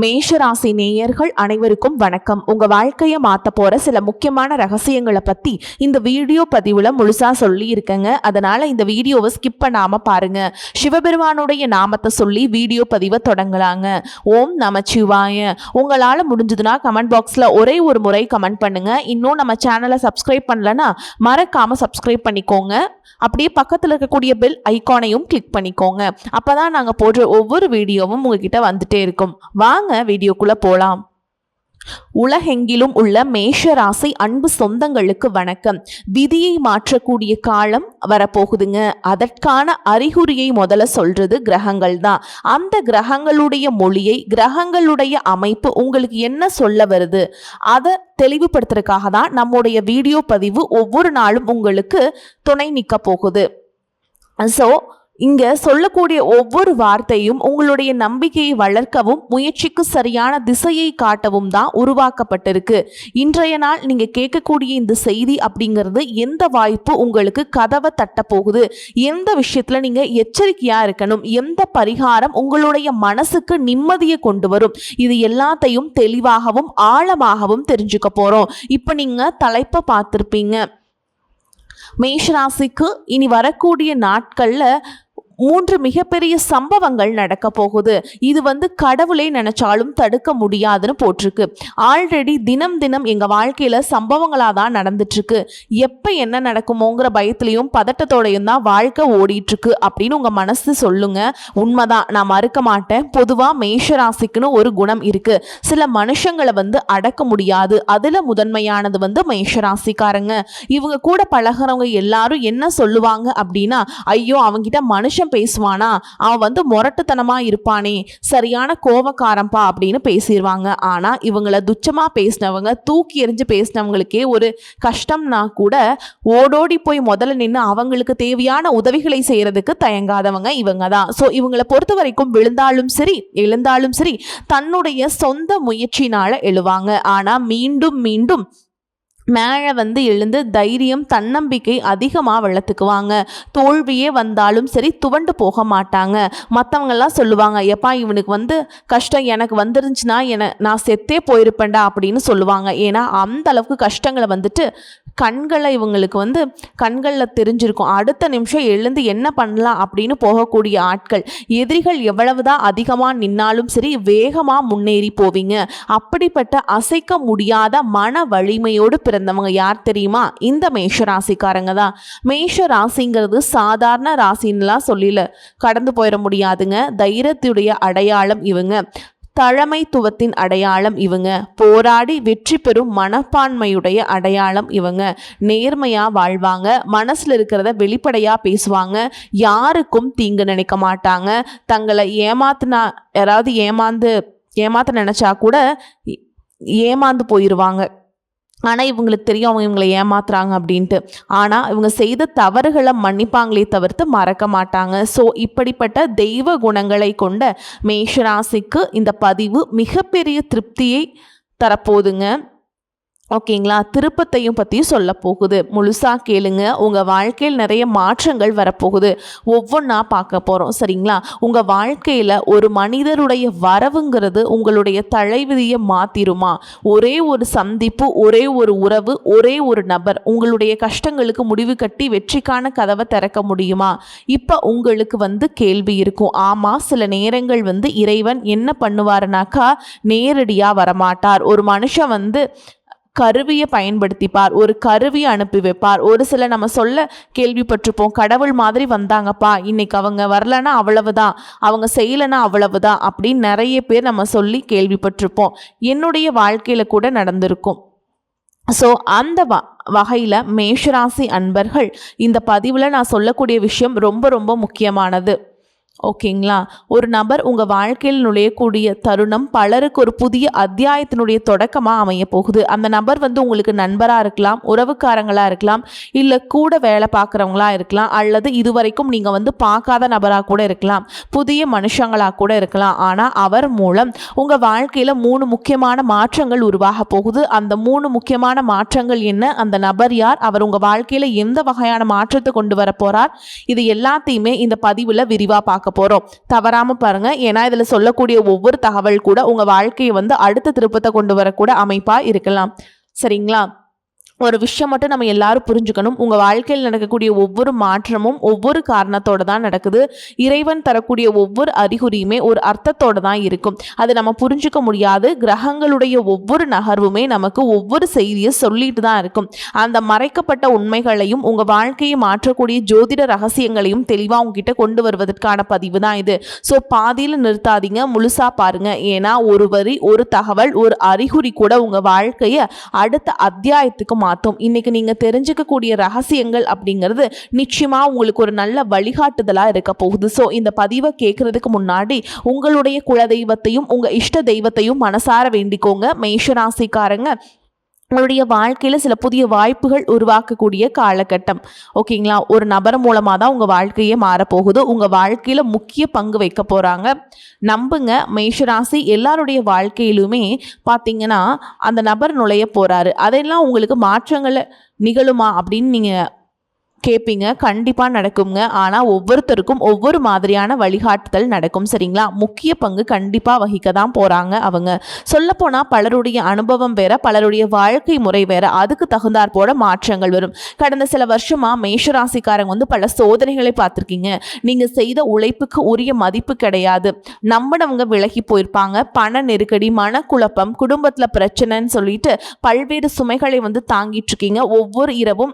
மேஷராசி நேயர்கள் அனைவருக்கும் வணக்கம். உங்க வாழ்க்கையை மாத்த போற சில முக்கியமான ரகசியங்களை பத்தி இந்த வீடியோ பதிவுல முழுசா சொல்லி இருக்கேங்க. அதனால இந்த வீடியோவை ஸ்கிப் பண்ணாம பாருங்க. சிவபெருமானுடைய நாமத்தை சொல்லி வீடியோ பதிவை தொடங்கலாங்க. ஓம் நமச்சிவாய. உங்களால முடிஞ்சதுன்னா கமெண்ட் பாக்ஸ்ல ஒரே ஒரு முறை கமெண்ட் பண்ணுங்க. இன்னும் நம்ம சேனலை சப்ஸ்கிரைப் பண்ணலன்னா மறக்காம சப்ஸ்கிரைப் பண்ணிக்கோங்க. அப்படியே பக்கத்தில் இருக்கக்கூடிய பெல் ஐகானையும் கிளிக் பண்ணிக்கோங்க. அப்பதான் நாங்க போடுற ஒவ்வொரு வீடியோவும் உங்ககிட்ட வந்துட்டே இருக்கும். வாங்க வீடியோக்குள்ள போலாம். உலகெங்கிலும் உள்ள மேஷ ராசி அன்பு சொந்தங்களுக்கு வணக்கம். விதியை மாற்றக்கூடிய காலம் வரப்போகுதுங்க. அதற்கான அறிகுறியை முதல்ல சொல்றது கிரகங்கள் தான். அந்த கிரகங்களுடைய மொழியை, கிரகங்களுடைய அமைப்பு உங்களுக்கு என்ன சொல்ல வருது அதை தெளிவுபடுத்துறதுக்காக தான் நம்முடைய வீடியோ பதிவு ஒவ்வொரு நாளும் உங்களுக்கு துணை நிற்க போகுது. ஸோ இங்க சொல்லக்கூடிய ஒவ்வொரு வார்த்தையும் உங்களுடைய நம்பிக்கையை வளர்க்கவும் முயற்சிக்கு சரியான திசையை காட்டவும் தான் உருவாக்கப்பட்டிருக்கு. இன்றைய நாள் நீங்க கேட்கக்கூடிய இந்த செய்தி அப்படிங்கிறது எந்த வாய்ப்பு உங்களுக்கு கதவை தட்ட போகுது, எந்த விஷயத்துல நீங்க எச்சரிக்கையா இருக்கணும், எந்த பரிகாரம் உங்களுடைய மனசுக்கு நிம்மதியை கொண்டு வரும், இது எல்லாத்தையும் தெளிவாகவும் ஆழமாகவும் தெரிஞ்சுக்க போறோம். இப்ப நீங்க தலைப்பை பார்த்திருப்பீங்க. மேஷராசிக்கு இனி வரக்கூடிய நாட்கள்ல 3 மிகப்பெரிய சம்பவங்கள் நடக்க போகுது. இது கடவுளே நினைச்சாலும் தடுக்க முடியாதுன்னு போட்டிருக்கு. ஆல்ரெடி தினம் தினம் எங்க வாழ்க்கையில சம்பவங்களா தான் நடந்துட்டு இருக்கு. எப்ப என்ன நடக்குமோங்கிற பயத்திலையும் பதட்டத்தோடையும் தான் வாழ்க்கை ஓடிட்டு இருக்கு அப்படின்னு உங்க மனசு சொல்லுங்க. உண்மைதான், நான் மறுக்க மாட்டேன். பொதுவா மேஷராசிக்குன்னு ஒரு குணம் இருக்கு. சில மனுஷங்களை அடக்க முடியாது. அதுல முதன்மையானது மேஷராசிக்காரங்க. இவங்க கூட பழகிறவங்க எல்லாரும் என்ன சொல்லுவாங்க அப்படின்னா, ஐயோ அவங்கிட்ட மனுஷன் பேசுவானா, அவன் முரட்டுத்தனமா இருப்பானே, சரியான கோபக்காரம்பா அப்படின்னு பேசிடுவாங்க. ஆனா இவங்களை துச்சமா பேசினவங்க, தூக்கி எறிஞ்சு பேசினவங்களுக்கே ஒரு கஷ்டம்னா கூட ஓடோடி போய் முதல்ல நின்று அவங்களுக்கு தேவையான உதவிகளை செய்யறதுக்கு தயங்காதவங்க இவங்க தான். ஸோ இவங்களை பொறுத்த வரைக்கும் விழுந்தாலும் சரி எழுந்தாலும் சரி தன்னுடைய சொந்த முயற்சினால எழுவாங்க. ஆனா மீண்டும் மீண்டும் மேலே எழுந்து தைரியம், தன்னம்பிக்கை அதிகமாக வளர்த்துக்குவாங்க. தோல்வியே வந்தாலும் சரி துவண்டு போக மாட்டாங்க. மற்றவங்கெல்லாம் சொல்லுவாங்க, எப்பா இவனுக்கு கஷ்டம் எனக்கு வந்துருந்துச்சுன்னா நான் செத்தே போயிருப்பேன்டா அப்படின்னு சொல்லுவாங்க. ஏன்னா அந்த அளவுக்கு கஷ்டங்களை கண்களை இவங்களுக்கு கண்களில் தெரிஞ்சிருக்கும். அடுத்த நிமிஷம் எழுந்து என்ன பண்ணலாம் அப்படின்னு போகக்கூடிய ஆட்கள். எதிரிகள் எவ்வளவுதான் அதிகமாக நின்னாலும் சரி வேகமாக முன்னேறி போவீங்க. அப்படிப்பட்ட அசைக்க முடியாத மன வலிமையோடு பிறந்தவங்க யார் தெரியுமா? இந்த மேஷ ராசிக்காரங்க தான். மேஷ ராசிங்கிறது சாதாரண ராசின்னுலாம் சொல்லல கடந்து போயிட முடியாதுங்க. தைரியத்துடைய அடையாளம் இவங்க. தலைமைத்துவத்தின் அடையாளம் இவங்க. போராடி வெற்றி பெறும் மனப்பான்மையுடைய அடையாளம் இவங்க. நேர்மையா வாழ்வாங்க. மனசுல இருக்கிறத வெளிப்படையா பேசுவாங்க. யாருக்கும் தீங்கு நினைக்க மாட்டாங்க. தங்களை யாராவது ஏமாத்த நினைச்சா கூட ஏமாந்து போயிடுவாங்க. ஆனால் இவங்களுக்கு தெரியும் அவங்க இவங்களை ஏமாத்துறாங்க அப்படின்ட்டு. ஆனால் இவங்க செய்த தவறுகளை மன்னிப்பாங்களே தவிர்த்து மறக்க மாட்டாங்க. ஸோ இப்படிப்பட்ட தெய்வ குணங்களை கொண்ட மேஷராசிக்கு இந்த பதிவு மிகப்பெரிய திருப்தியை தரப்போகுதுங்க. ஓகேங்களா? திருப்பத்தையும் பற்றியும் சொல்ல போகுது. முழுசாக கேளுங்க. உங்கள் வாழ்க்கையில் நிறைய மாற்றங்கள் வரப்போகுது. ஒவ்வொன்றா பார்க்க போகிறோம். சரிங்களா? உங்கள் வாழ்க்கையில் ஒரு மனிதருடைய வரவுங்கிறது உங்களுடைய தலைவிதியை மாற்றிருமா? ஒரே ஒரு சந்திப்பு, ஒரே ஒரு உறவு, ஒரே ஒரு நபர் உங்களுடைய கஷ்டங்களுக்கு முடிவு கட்டி வெற்றிக்கான கதவை திறக்க முடியுமா? இப்போ உங்களுக்கு கேள்வி இருக்கும். ஆமாம், சில நேரங்கள் இறைவன் என்ன பண்ணுவாருனாக்கா நேரடியாக வரமாட்டார். ஒரு மனுஷன் கருவியை பயன்படுத்திப்பார், ஒரு கருவியை அனுப்பி வைப்பார். ஒரு சில நம்ம சொல்ல கேள்விப்பட்டிருப்போம், கடவுள் மாதிரி வந்தாங்கப்பா, இன்னைக்கு அவங்க வரலன்னா அவ்வளவுதான், அவங்க செய்யலைன்னா அவ்வளவுதான் அப்படின்னு நிறைய பேர் நம்ம சொல்லி கேள்விப்பட்டிருப்போம். என்னுடைய வாழ்க்கையில் கூட நடந்திருக்கும். ஸோ அந்த வகையில் மேஷராசி அன்பர்கள், இந்த பதிவில் நான் சொல்லக்கூடிய விஷயம் ரொம்ப ரொம்ப முக்கியமானது. ஓகேங்களா? ஒரு நபர் உங்கள் வாழ்க்கையில் நுழையக்கூடிய தருணம் பலருக்கு ஒரு புதிய அத்தியாயத்தினுடைய தொடக்கமாக அமைய போகுது. அந்த நபர் உங்களுக்கு நண்பராக இருக்கலாம், உறவுக்காரங்களாக இருக்கலாம், இல்லை கூட வேலை பார்க்குறவங்களா இருக்கலாம், அல்லது இதுவரைக்கும் நீங்கள் பார்க்காத நபராக கூட இருக்கலாம், புதிய மனுஷங்களாக கூட இருக்கலாம். ஆனால் அவர் மூலம் உங்கள் வாழ்க்கையில் 3 முக்கியமான மாற்றங்கள் உருவாக போகுது. அந்த 3 முக்கியமான மாற்றங்கள் என்ன? அந்த நபர் யார்? அவர் உங்கள் வாழ்க்கையில் எந்த வகையான மாற்றத்தை கொண்டு வர போகிறார்? இது எல்லாத்தையுமே இந்த பதிவில் விரிவாக பார்க்க பார்க்க போகிறோம். தவறாமல் பாருங்கள். ஏன்னா இதில் சொல்லக்கூடிய ஒவ்வொரு தகவல் கூட உங்கள் வாழ்க்கையை வந்து அடுத்த திருப்பத்தை கொண்டு வரக்கூட அமைப்பாக இருக்கலாம். சரிங்களா? ஒரு விஷயம் மட்டும் நம்ம எல்லாரும் புரிஞ்சுக்கணும். உங்கள் வாழ்க்கையில் நடக்கக்கூடிய ஒவ்வொரு மாற்றமும் ஒவ்வொரு காரணத்தோடு தான் நடக்குது. இறைவன் தரக்கூடிய ஒவ்வொரு அறிகுறியுமே ஒரு அர்த்தத்தோடு தான் இருக்கும். அது நம்ம புரிஞ்சுக்க முடியாது. கிரகங்களுடைய ஒவ்வொரு நகர்வுமே நமக்கு ஒவ்வொரு செய்தியை சொல்லிட்டு தான் இருக்கும். அந்த மறைக்கப்பட்ட உண்மைகளையும் உங்கள் வாழ்க்கையை மாற்றக்கூடிய ஜோதிட ரகசியங்களையும் தெளிவாக உங்ககிட்ட கொண்டு வருவதற்கான பதிவு தான் இது. ஸோ பாதியில் நிறுத்தாதீங்க, முழுசாக பாருங்கள். ஏன்னா ஒரு வரி, ஒரு தகவல், ஒரு அறிகுறி கூட உங்கள் வாழ்க்கையை அடுத்த அத்தியாயத்துக்கு மாற்றும். இன்னைக்கு நீங்க தெரிஞ்சுக்கக்கூடிய ரகசியங்கள் அப்படிங்கிறது நிச்சயமா உங்களுக்கு ஒரு நல்ல வழிகாட்டுதலா இருக்க போகுது. ஸோ இந்த பதிவை கேட்கறதுக்கு முன்னாடி உங்களுடைய குலதெய்வத்தையும் உங்க இஷ்ட தெய்வத்தையும் மனசார வேண்டிக்கோங்க. மேஷராசிக்காரங்க, உங்களுடைய வாழ்க்கையில் சில புதிய வாய்ப்புகள் உருவாக்கக்கூடிய காலகட்டம். ஓகேங்களா? ஒரு நபர் மூலமாக தான் உங்கள் வாழ்க்கையே மாறப்போகுது. உங்கள் வாழ்க்கையில் முக்கிய பங்கு வைக்க போகிறாங்க. நம்புங்க, மேஷராசி எல்லாருடைய வாழ்க்கையிலுமே பார்த்தீங்கன்னா அந்த நபர் நுழைய போகிறாரு. அதெல்லாம் உங்களுக்கு மாற்றங்களை நிகழுமா அப்படின்னு நீங்கள் கேட்பீங்க. கண்டிப்பாக நடக்குங்க. ஆனால் ஒவ்வொருத்தருக்கும் ஒவ்வொரு மாதிரியான வழிகாட்டுதல் நடக்கும். சரிங்களா? முக்கிய பங்கு கண்டிப்பாக வகிக்க தான் போகிறாங்க அவங்க. சொல்லப்போனால் பலருடைய அனுபவம் வேற, பலருடைய வாழ்க்கை முறை வேற. அதுக்கு தகுந்தாற்போட மாற்றங்கள் வரும். கடந்த சில வருஷமாக மேஷராசிக்காரங்க வந்து பல சோதனைகளை பார்த்துருக்கீங்க. நீங்கள் செய்த உழைப்புக்கு உரிய மதிப்பு கிடையாது. நம்பினவங்க விலகி போயிருப்பாங்க. பண நெருக்கடி, மனக்குழப்பம், குடும்பத்தில் பிரச்சனைன்னு சொல்லிட்டு பல்வேறு சுமைகளை வந்து தாங்கிட்டு இருக்கீங்க. ஒவ்வொரு இரவும்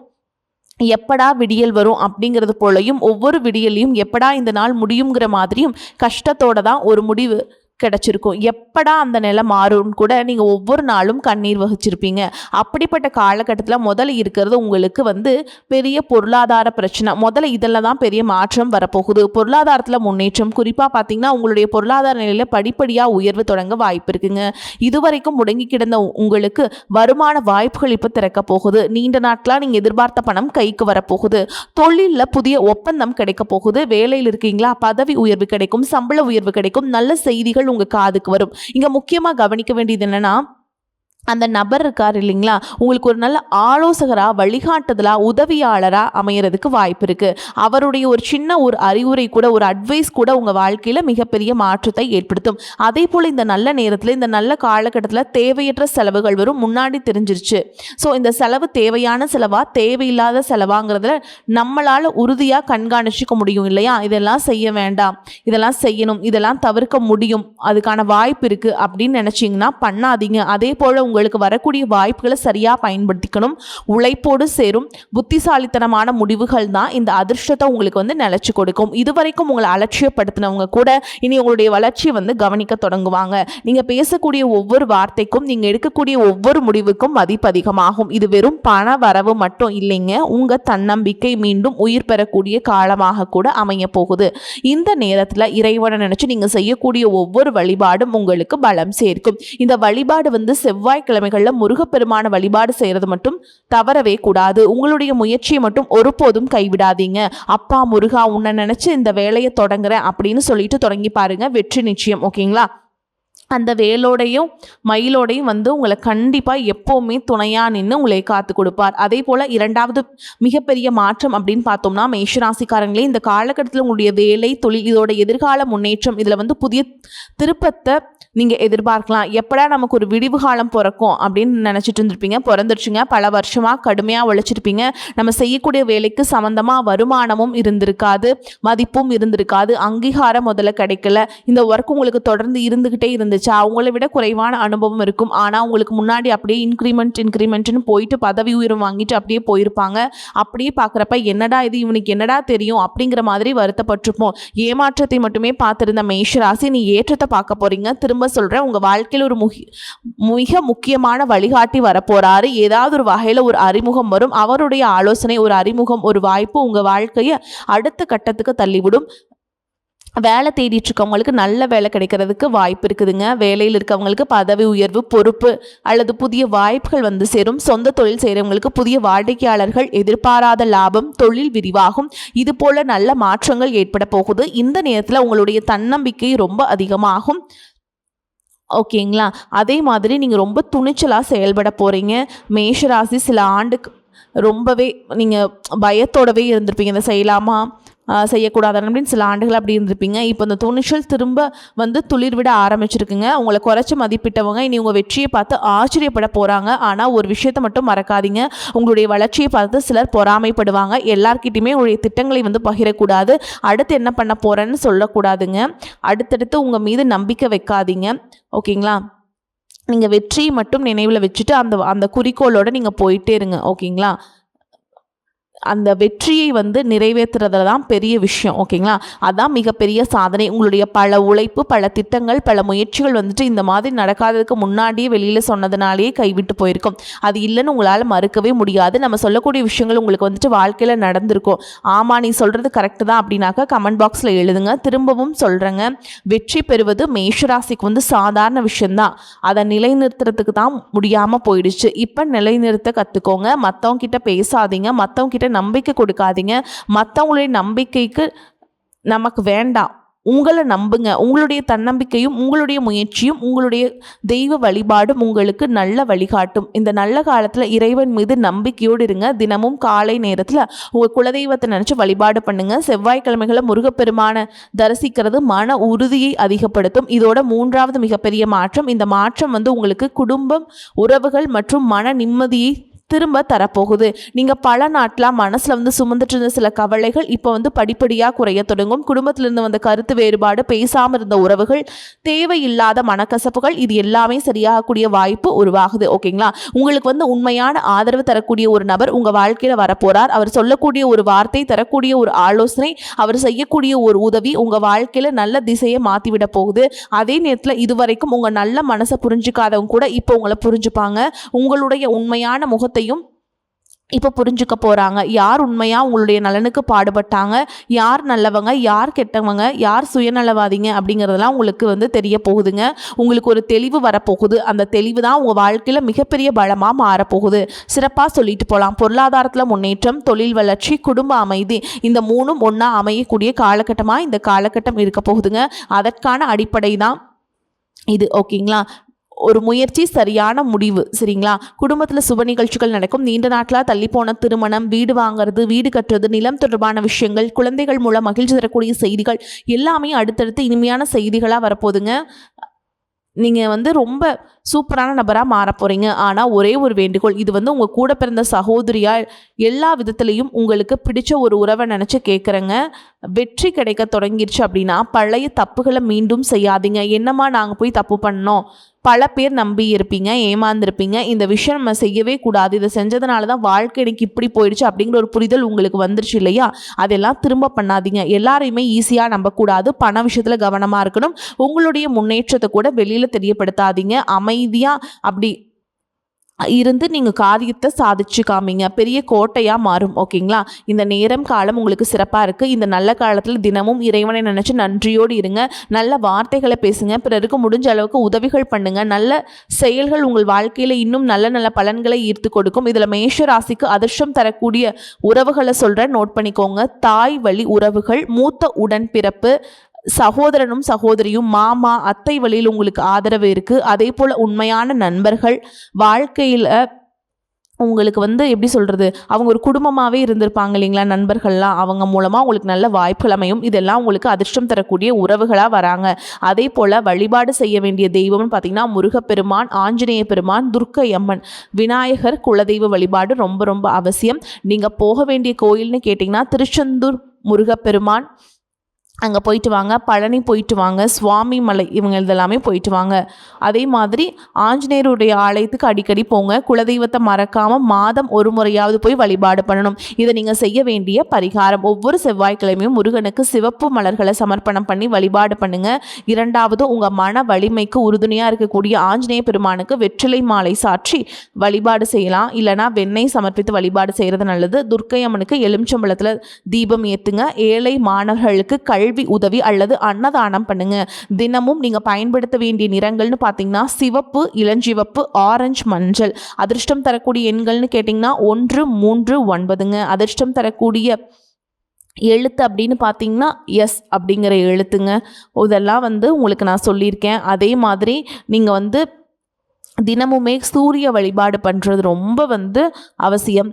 எப்படா விடியல் வரும் அப்படிங்கிறது போலையும், ஒவ்வொரு விடியலையும் எப்படா இந்த நாள் முடியுங்கிற மாதிரியும் கஷ்டத்தோட தான் ஒரு முடிவு கிடச்சிருக்கும். எப்படா அந்த நிலை மாறும்னு கூட நீங்கள் ஒவ்வொரு நாளும் கண்ணீர் வகிச்சிருப்பீங்க. அப்படிப்பட்ட காலகட்டத்தில் முதல்ல இருக்கிறது உங்களுக்கு வந்து பெரிய பொருளாதார பிரச்சனை. முதல்ல இதில் தான் பெரிய மாற்றம் வரப்போகுது. பொருளாதாரத்தில் முன்னேற்றம், குறிப்பாக பார்த்தீங்கன்னா உங்களுடைய பொருளாதார நிலையில் படிப்படியாக உயர்வு தொடங்க வாய்ப்பு இருக்குங்க. இதுவரைக்கும் முடங்கி கிடந்த உங்களுக்கு வருமான வாய்ப்புகள் இப்போ திறக்க போகுது. நீண்ட நாட்களாக நீங்கள் எதிர்பார்த்த பணம் கைக்கு வரப்போகுது. தொழிலில் புதிய ஒப்பந்தம் கிடைக்க போகுது. வேலையில் இருக்கீங்களா, பதவி உயர்வு கிடைக்கும், சம்பள உயர்வு கிடைக்கும், நல்ல செய்திகள் உங்க காதுக்கு வரும். இங்க முக்கியமா கவனிக்க வேண்டியது என்னன்னா, அந்த நபர் இருக்கார் இல்லைங்களா, உங்களுக்கு ஒரு நல்ல ஆலோசகரா, வழிகாட்டுதலா, உதவியாளரா அமையறதுக்கு வாய்ப்பு இருக்கு. அவருடைய ஒரு சின்ன ஒரு அறிவுரை கூட, ஒரு அட்வைஸ் கூட உங்க வாழ்க்கையில மிகப்பெரிய மாற்றத்தை ஏற்படுத்தும். அதே போல இந்த நல்ல நேரத்தில், இந்த நல்ல காலகட்டத்தில் தேவையற்ற செலவுகள் வரும். முன்னாடி தெரிஞ்சிருச்சு. ஸோ இந்த செலவு தேவையான செலவா, தேவையில்லாத செலவாங்கிறதுல நம்மளால உறுதியாக கண்காணிச்சுக்க முடியும் இல்லையா? இதெல்லாம் செய்ய வேண்டாம், இதெல்லாம் செய்யணும், இதெல்லாம் தவிர்க்க முடியும், அதுக்கான வாய்ப்பு இருக்கு அப்படின்னு நினைச்சிங்கன்னா பண்ணாதீங்க. அதே போல உங்களுக்கு வரக்கூடிய வாய்ப்புகளை சரியாக பயன்படுத்திக்கணும். உழைப்போடு சேரும் புத்திசாலித்தனமான முடிவுகள் தான் இந்த அதிர்ஷ்டத்தை உங்களுக்கு வந்து நிலைச்சு கொடுக்கும். இதுவரைக்கும் உங்களை அலட்சியப்படுத்தினவங்க கூட இனி உங்களுடைய வளர்ச்சியை வந்து கவனிக்க தொடங்குவாங்க. நீங்கள் பேசக்கூடிய ஒவ்வொரு வார்த்தைக்கும், நீங்கள் எடுக்கக்கூடிய ஒவ்வொரு முடிவுக்கும் மதிப்பு அதிகமாகும். இது வெறும் பண வரவு மட்டும் இல்லைங்க, உங்கள் தன்னம்பிக்கை மீண்டும் உயிர் பெறக்கூடிய காலமாக கூட அமைய போகுது. இந்த நேரத்தில் இறைவனை நினைச்சு நீங்கள் செய்யக்கூடிய ஒவ்வொரு வழிபாடும் உங்களுக்கு பலம் சேர்க்கும். இந்த வழிபாடு வந்து செவ்வாய்க்கிழமைகளில் முருகப்பெருமான வழிபாடு செய்கிறது மட்டும் தவறவே கூடாது. உங்களுடைய முயற்சியை மட்டும் ஒருபோதும் கைவிடாதீங்க. அப்பா முருகா, உன்னை நினைச்சு இந்த வேலையை தொடங்குறேன் அப்படின்னு சொல்லிட்டு தொடங்கி பாருங்க, வெற்றி நிச்சயம். ஓகேங்களா? அந்த வேலோடையும் மயிலோடையும் வந்து உங்களை கண்டிப்பாக எப்போவுமே துணையாக நின்று உங்களை காத்து கொடுப்பார். அதே போல் இரண்டாவது மிகப்பெரிய மாற்றம் அப்படின்னு பார்த்தோம்னா, மேஷராசிக்காரங்களே இந்த காலகட்டத்தில் உங்களுடைய வேலை, தொழில், இதோட எதிர்கால முன்னேற்றம், இதில் வந்து புதிய திருப்பத்தை நீங்கள் எதிர்பார்க்கலாம். எப்படா நமக்கு ஒரு விடிவு காலம் பிறக்கும் அப்படின்னு நினச்சிட்டு இருந்திருப்பீங்க. பிறந்துருச்சுங்க. பல வருஷமாக கடுமையாக உழைச்சிருப்பீங்க. நம்ம செய்யக்கூடிய வேலைக்கு சம்மந்தமாக வருமானமும் இருந்திருக்காது, மதிப்பும் இருந்திருக்காது, அங்கீகாரம் முதல்ல கிடைக்கல. இந்த ஒர்க் உங்களுக்கு தொடர்ந்து இருந்துக்கிட்டே இருந்துச்சு. அவங்கள விட குறைவான அனுபவம் இருக்கும். ஆனால் உங்களுக்கு முன்னாடி அப்படியே இன்க்ரிமெண்ட்னு போயிட்டு பதவி உயர்வு வாங்கிட்டு அப்படியே போயிருப்பாங்க. அப்படியே பார்க்குறப்ப என்னடா இது, இவனுக்கு என்னடா தெரியும் அப்படிங்கிற மாதிரி வருத்தப்பட்டிருப்போம். ஏமாற்றத்தை மட்டுமே பார்த்துருந்த மேஷராசி, நீ ஏற்றத்தை பார்க்க போறீங்க. திரும்ப சொல்றேன், உங்க வாழ்க்கையில் ஒரு மிக முக்கியமான வழிகாட்டி வரப்போறாரு. ஏதாவது ஒரு வகையில ஒரு அறிமுகம் வரும். அவருடைய ஆலோசனை, ஒரு அறிமுகம், ஒரு வாய்ப்பு உங்க வாழ்க்கையை அடுத்த கட்டத்துக்கு தள்ளிவிடும். வேலை தேடிட்டு இருக்கவங்களுக்கு நல்ல வேலை கிடைக்கிறதுக்கு வாய்ப்பு இருக்குதுங்க. வேலையில் இருக்கவங்களுக்கு பதவி உயர்வு, பொறுப்பு அல்லது புதிய வாய்ப்புகள் வந்து சேரும். சொந்த தொழில் செய்கிறவங்களுக்கு புதிய வாடிக்கையாளர்கள், எதிர்பாராத லாபம், தொழில் விரிவாகும். இது போல நல்ல மாற்றங்கள் ஏற்பட போகுது. இந்த நேரத்தில் உங்களுடைய தன்னம்பிக்கை ரொம்ப அதிகமாகும். ஓகேங்களா? அதே மாதிரி நீங்கள் ரொம்ப துணிச்சலாக செயல்பட போகிறீங்க. மேஷராசி சில ஆண்டுக்கு ரொம்பவே நீங்கள் பயத்தோடவே இருந்திருப்பீங்க. இதை செய்யலாமா, செய்யக்கூடாது அப்படின்னு சில ஆண்டுகள் அப்படி இருந்திருப்பீங்க. இப்போ இந்த துணிச்சல் திரும்ப வந்து துளிர்விட ஆரம்பிச்சிருக்குங்க. உங்களை குறைச்சி மதிப்பிட்டவங்க இனி உங்கள் வெற்றியை பார்த்து ஆச்சரியப்பட போகிறாங்க. ஆனால் ஒரு விஷயத்தை மட்டும் மறக்காதீங்க, உங்களுடைய வளர்ச்சியை பார்த்து சிலர் பொறாமைப்படுவாங்க. எல்லார்கிட்டையுமே உங்களுடைய திட்டங்களை வந்து பகிரக்கூடாது. அடுத்து என்ன பண்ண போகிறேன்னு சொல்லக்கூடாதுங்க. அடுத்தடுத்து உங்கள் மீது நம்பிக்கை வைக்காதீங்க. ஓகேங்களா? நீங்கள் வெற்றியை மட்டும் நினைவில் வச்சுட்டு அந்த குறிக்கோளோடு நீங்கள் போயிட்டே இருங்க. ஓகேங்களா? அந்த வெற்றியை வந்து நிறைவேற்றுறதுல தான் பெரிய விஷயம். ஓகேங்களா? அதான் மிகப்பெரிய சாதனை. உங்களுடைய பல உழைப்பு, பல திட்டங்கள், பல முயற்சிகள் வந்துட்டு இந்த மாதிரி நடக்காததுக்கு முன்னாடியே வெளியில் சொன்னதுனாலேயே கைவிட்டு போயிருக்கும். அது இல்லைன்னு உங்களால் மறுக்கவே முடியாது. நம்ம சொல்லக்கூடிய விஷயங்கள் உங்களுக்கு வந்துட்டு வாழ்க்கையில் நடந்திருக்கும். ஆமாம், நீ சொல்கிறது கரெக்டு தான் அப்படின்னாக்கா கமெண்ட் பாக்ஸில் எழுதுங்க. திரும்பவும் சொல்கிறேங்க, வெற்றி பெறுவது மேஷராசிக்கு வந்து சாதாரண விஷயந்தான். அதை நிலைநிறுத்துறதுக்கு தான் முடியாமல் போயிடுச்சு. இப்போ நிலைநிறுத்த கற்றுக்கோங்க. மற்றவங்க கிட்ட பேசாதீங்க, மற்றவங்க கிட்ட நம்பிக்கை கொடுக்காதீங்க. மற்றவங்களுடைய நம்பிக்கைக்கு நமக்கு வேண்டாம். உங்களை நம்புங்க. உங்களுடைய தன்னம்பிக்கையும் உங்களுடைய முயற்சியும் உங்களுடைய தெய்வ வழிபாடும் உங்களுக்கு நல்ல வழிகாட்டும். இந்த நல்ல காலத்தில் இறைவன் மீது நம்பிக்கையோடு இருங்க. தினமும் காலை நேரத்தில் உங்கள் குலதெய்வத்தை நினச்சி வழிபாடு பண்ணுங்க. செவ்வாய்க்கிழமைகளை முருகப்பெருமான தரிசிக்கிறது மன உறுதியை அதிகப்படுத்தும். இதோட மூன்றாவது மிகப்பெரிய மாற்றம், இந்த மாற்றம் வந்து உங்களுக்கு குடும்பம், உறவுகள் மற்றும் மன நிம்மதியை திரும்ப தரப்போகுது. நீங்கள் பல நாட்களாக மனசில் வந்து சுமந்துட்டு இருந்த சில கவலைகள் இப்போ வந்து படிப்படியாக குறைய தொடங்கும். குடும்பத்திலிருந்து வந்த கருத்து வேறுபாடு, பேசாமல் இருந்த உறவுகள், தேவையில்லாத மனக்கசப்புகள், இது எல்லாமே சரியாகக்கூடிய வாய்ப்பு உருவாகுது. ஓகேங்களா? உங்களுக்கு வந்து உண்மையான ஆதரவு தரக்கூடிய ஒரு நபர் உங்கள் வாழ்க்கையில் வரப்போகிறார். அவர் சொல்லக்கூடிய ஒரு வார்த்தை, தரக்கூடிய ஒரு ஆலோசனை, அவர் செய்யக்கூடிய ஒரு உதவி உங்கள் வாழ்க்கையில் நல்ல திசையை மாற்றிவிட போகுது. அதே நேரத்தில் இதுவரைக்கும் உங்கள் நல்ல மனசை புரிஞ்சுக்காதவங்க கூட இப்போ உங்களை புரிஞ்சுப்பாங்க. உங்களுடைய உண்மையான முகத்தை இப்போ புரிஞ்சுக்க போகிறாங்க. யார் உண்மையாக உங்களுடைய நலனுக்கு பாடுபட்டாங்க, யார் நல்லவங்க, யார் கெட்டவங்க, யார் சுயநலவாதிங்க அப்படிங்கிறதெல்லாம் உங்களுக்கு வந்து தெரிய போகுதுங்க. உங்களுக்கு ஒரு தெளிவு வரப்போகுது. அந்த தெளிவு தான் உங்கள் வாழ்க்கையில் மிகப்பெரிய பலமாக மாறப்போகுது. சிறப்பாக சொல்லிட்டு போகலாம். பொருளாதாரத்தில் முன்னேற்றம், தொழில் வளர்ச்சி, குடும்ப அமைதி, இந்த மூணும் ஒன்றா அமையக்கூடிய காலகட்டமாக இந்த காலகட்டம் இருக்க போகுதுங்க. அதற்கான அடிப்படை தான் இது. ஓகேங்களா? ஒரு முயற்சி, சரியான முடிவு. சரிங்களா? குடும்பத்தில் சுப நிகழ்ச்சிகள் நடக்கும். நீண்ட நாட்களாக தள்ளிப்போன திருமணம், வீடு வாங்குறது, வீடு கட்டுறது, நிலம் தொடர்பான விஷயங்கள், குழந்தைகள் மூலம் மகிழ்ச்சி தரக்கூடிய செய்திகள் எல்லாமே அடுத்தடுத்து இனிமையான செய்திகளாக வரப்போகுதுங்க. நீங்கள் வந்து ரொம்ப சூப்பரான நபராக மாற போகிறீங்க. ஆனால் ஒரே ஒரு வேண்டுகோள், இது வந்து உங்கள் கூட பிறந்த சகோதரியால் எல்லா விதத்துலேயும் உங்களுக்கு பிடிச்ச ஒரு உறவை நினச்சி கேட்குறேங்க. வெற்றி கிடைக்க தொடங்கிடுச்சு அப்படின்னா பழைய தப்புகளை மீண்டும் செய்யாதீங்க. என்னம்மா நாங்கள் போய் தப்பு பண்ணோம், பல பேர் நம்பி இருப்பீங்க, ஏமாந்துருப்பீங்க. இந்த விஷயம் நம்ம செய்யவே கூடாது, இதை செஞ்சதுனால தான் வாழ்க்கை எனக்கு இப்படி போயிடுச்சு அப்படிங்கிற ஒரு புரிதல் உங்களுக்கு வந்துருச்சு இல்லையா? அதெல்லாம் திரும்ப பண்ணாதீங்க. எல்லாரையுமே ஈஸியாக நம்பக்கூடாது. பண விஷயத்தில் கவனமாக இருக்கணும். உங்களுடைய முன்னேற்றத்தை கூட வெளியில் தெரியப்படுத்தாதீங்க. அமைதியாக அப்படி இருந்து நீங்கள் காரியத்தை சாதிச்சு காமிங்க. பெரிய கோட்டையாக மாறும். ஓகேங்களா? இந்த நேரம் காலம் உங்களுக்கு சிறப்பாக இருக்குது. இந்த நல்ல காலத்தில் தினமும் இறைவனை நினச்சி நன்றியோடு இருங்க. நல்ல வார்த்தைகளை பேசுங்க. பிறருக்கு முடிஞ்ச அளவுக்கு உதவிகள் பண்ணுங்கள். நல்ல செயல்கள் உங்கள் வாழ்க்கையில் இன்னும் நல்ல நல்ல பலன்களை ஈர்த்து கொடுக்கும். இதில் மேஷ ராசிக்கு அதிர்ஷ்டம் தரக்கூடிய உறவுகளை சொல்கிறேன், நோட் பண்ணிக்கோங்க. தாய் வழி உறவுகள், மூத்த உடன்பிறப்பு, சகோதரனும் சகோதரியும், மாமா, அத்தை வழியில் உங்களுக்கு ஆதரவு இருக்குது. அதே போல் உண்மையான நண்பர்கள், வாழ்க்கையில் உங்களுக்கு வந்து எப்படி சொல்கிறது, அவங்க ஒரு குடும்பமாகவே இருந்திருப்பாங்க இல்லைங்களா? நண்பர்கள்லாம், அவங்க மூலமாக உங்களுக்கு நல்ல வாய்ப்புகள் அமையும். இதெல்லாம் உங்களுக்கு அதிர்ஷ்டம் தரக்கூடிய உறவுகளாக வராங்க. அதே போல் வழிபாடு செய்ய வேண்டிய தெய்வம்னு பார்த்திங்கன்னா முருகப்பெருமான், ஆஞ்சநேய பெருமான், துர்க்கை அம்மன், விநாயகர் குலதெய்வ வழிபாடு ரொம்ப ரொம்ப அவசியம். நீங்கள் போக வேண்டிய கோயில்னு கேட்டிங்கன்னா திருச்செந்தூர் முருகப்பெருமான், அங்கே போயிட்டு வாங்க. பழனி போயிட்டு வாங்க. சுவாமி மலை, இவங்க இதெல்லாமே போயிட்டு வாங்க. அதே மாதிரி ஆஞ்சநேயருடைய ஆலயத்துக்கு அடிக்கடி போங்க. குலதெய்வத்தை மறக்காமல் மாதம் ஒரு முறையாவது போய் வழிபாடு பண்ணணும். இதை நீங்கள் செய்ய வேண்டிய பரிகாரம், ஒவ்வொரு செவ்வாய்க்கிழமையும் முருகனுக்கு சிவப்பு மலர்களை சமர்ப்பணம் பண்ணி வழிபாடு பண்ணுங்கள். இரண்டாவது, உங்கள் மன வலிமைக்கு உறுதுணையாக இருக்கக்கூடிய ஆஞ்சநேய பெருமானுக்கு வெற்றிலை மாலை சாற்றி வழிபாடு செய்யலாம். இல்லைனா வெண்ணெய் சமர்ப்பித்து வழிபாடு செய்கிறது நல்லது. துர்க்கை அம்மனுக்கு எலுமிச்சம்பழத்தில் தீபம் ஏற்றுங்க. ஏழை மாணவர்களுக்கு கல்வி உதவி அல்லது அன்னதானம் பண்ணுங்க. தினமும் நீங்க பயன்படுத்த வேண்டிய நிறங்கள்னு பார்த்தீங்கன்னா சிவப்பு, இளஞ்சிவப்பு, ஆரஞ்சு, மஞ்சள். அதிர்ஷ்டம் தரக்கூடிய எண்கள்னு கேட்டிங்கன்னா 1, 3, 9ங்க. அதிர்ஷ்டம் தரக்கூடிய எழுத்து அப்படின்னு பார்த்தீங்கன்னா எஸ் அப்படிங்கிற எழுத்துங்க. இதெல்லாம் வந்து உங்களுக்கு நான் சொல்லியிருக்கேன். அதே மாதிரி நீங்கள் வந்து தினமுமே சூரிய வழிபாடு பண்ணுறது ரொம்ப வந்து அவசியம்.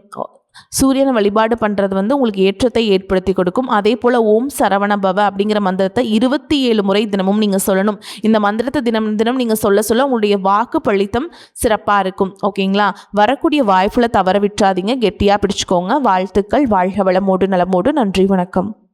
சூரியனை வழிபாடு பண்ணுறது வந்து உங்களுக்கு ஏற்றத்தை ஏற்படுத்தி கொடுக்கும். அதே போல் ஓம் சரவண பவ அப்படிங்கிற மந்திரத்தை 27 முறை தினமும் நீங்கள் சொல்லணும். இந்த மந்திரத்தை தினம் தினம் நீங்கள் சொல்ல சொல்ல உங்களுடைய வாக்கு பளித்தம் சிறப்பாக இருக்கும். ஓகேங்களா? வரக்கூடிய வாய்ப்புல தவற விட்டுறாதீங்க, கெட்டியாக பிடிச்சிக்கோங்க. வாழ்த்துக்கள். வாழ்க வளமோடு நலமோடு. நன்றி, வணக்கம்.